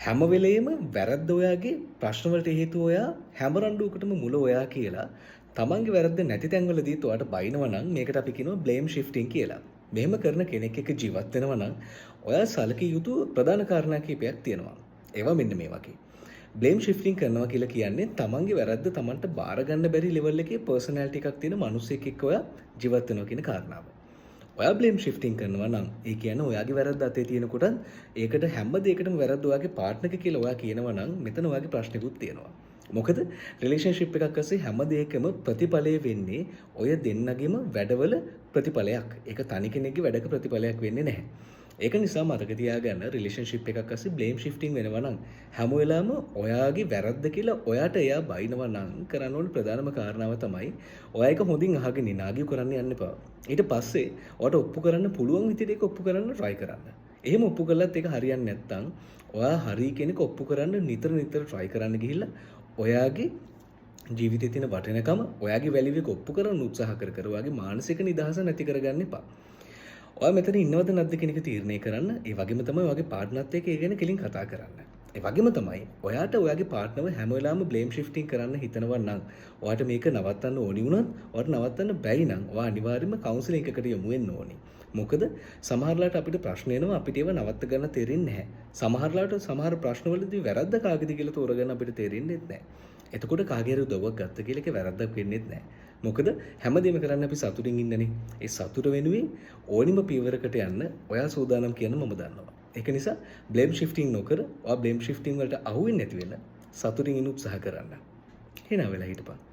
හැම වෙලේම වැරද්ද ඔයාගේ ප්‍රශ්න වලට හේතුව ඔයා හැම රණ්ඩුවකටම මුල ඔයා කියලා තමන්ගේ වැරද්ද නැති තැන්වලදීත් ඔයාට බයිනවා නම් මේකට අපි කියනවා බ්ලේම් ෂිෆ්ටිං කියලා. මෙහෙම කරන කෙනෙක් එක්ක ජීවත් වෙනවා නම් ඔයා සැලකිය යුතු ප්‍රධාන කාරණා කිහිපයක් තියෙනවා. ඒවා මෙන්න මේ වගේ. බ්ලේම් ෂිෆ්ටිං කරනවා කියලා කියන්නේ තමන්ගේ වැරද්ද තමන්ට බාර ගන්න බැරි ලෙවල් එකේ පර්සනැලිටි එකක් තියෙන මිනිසෙක් එක්ක ඔයා ජීවත් වෙනවා කියන කාරණාව. ඔයා බ්ලේම් ෂිෆ්ටිං කරනවා නම් ඒ කියන්නේ ඔයාගේ වැරද්ද අතේ තියෙනකොට ඒකට හැම දෙයකටම වැරද්ද ඔයාගේ පාර්ට්නර්ක කියලා ඔයා කියනවා නම් මෙතන ඔයාගේ ප්‍රශ්නකුත් තියෙනවා. මොකද රිලේෂන්ෂිප් එකක් අස්සේ හැම දෙයකම ප්‍රතිඵලය වෙන්නේ ඔය දෙන්නගෙම වැඩවල ප්‍රතිඵලයක්. ඒක තනි කෙනෙක්ගේ වැඩක ප්‍රතිඵලයක් වෙන්නේ නැහැ. ඒක නිසා මතක තියාගන්න රිලේෂන්ෂිප් එකක් අස්සේ බ්ලේම් ෂිෆ්ටිං වෙනවා නම් හැම වෙලාවෙම ඔයාගේ වැරද්ද කියලා ඔයාට එයා බයිනවා නම් කරන්න ඕනේ ප්‍රධානම කාරණාව තමයි ඔයා ඒක හොඳින් අහගෙන ඉනාගිය කරන්න යන්න එපා. ඊට පස්සේ ඔයාට ඔප්පු කරන්න පුළුවන් විදිහට ඒක ඔප්පු කරන්න try කරන්න. එහෙම ඔප්පු කළත් ඒක හරියන්නේ නැත්නම් ඔයා හරි කෙනෙක් ඔප්පු කරන්න නිතර try කරන්න ගිහිල්ලා ඔයාගේ ජීවිතයේ තියෙන වටිනකම ඔයාගේ වැලියු එක ඔප්පු කරන්න උත්සාහ කර ඔයාගේ මානසික නිදහස නැති කරගන්න එපා. ඔයා මෙතන ඉන්නවද නැද්ද කියන එක තීරණය කරන්න. ඒ වගේම තමයි ඔයාගේ පාර්ට්නර්ත් එක්ක ඒ ගැන කෙලින් කතා කරන්න. ඒ වගේම තමයි ඔයාට ඔයාගේ පාර්ට්නර්ව හැම වෙලාවෙම බ්ලේම් ෂිෆ්ටිං කරන්න හිතනවා නම් ඔයාට මේක නවත්තන්න ඕනි වුණත් ඔයාට නවත්තන්න බැරි නම් ඔයා අනිවාර්යයෙන්ම කවුන්සලින් එකකට යොමු වෙන්න ඕනි. මොකද සමහරලාට අපිට ප්‍රශ්න එනවා අපිට ඒව නවත්ත ගන්න තේරෙන්නේ නැහැ. සමහරලාට සමහර ප්‍රශ්නවලදී වැරද්ද කාගේද කියලා තෝරගන්න අපිට තේරෙන්නේ නැහැ. එතකොට කාගේ හරි උදව්වක් ගත්ත කියලා ඒක වැරද්දක් වෙන්නේ නැහැ. මොකද හැමදේම කරන්නේ අපි සතුටින් ඉන්නනේ. ඒ සතුට වෙනුවෙන් ඕනිම පියවරකට යන්න ඔයා සූදානම් කියන මම දන්නවා. ඒක නිසා බ්ලේම් ෂිෆ්ටිං නොකර ඔයා බ්ලේම් ෂිෆ්ටිං වලට අහු වෙන්නේ නැති වෙන්න සතුටින් ඉන්න උත්සාහ කරන්න. hina වෙලා හිටපන්.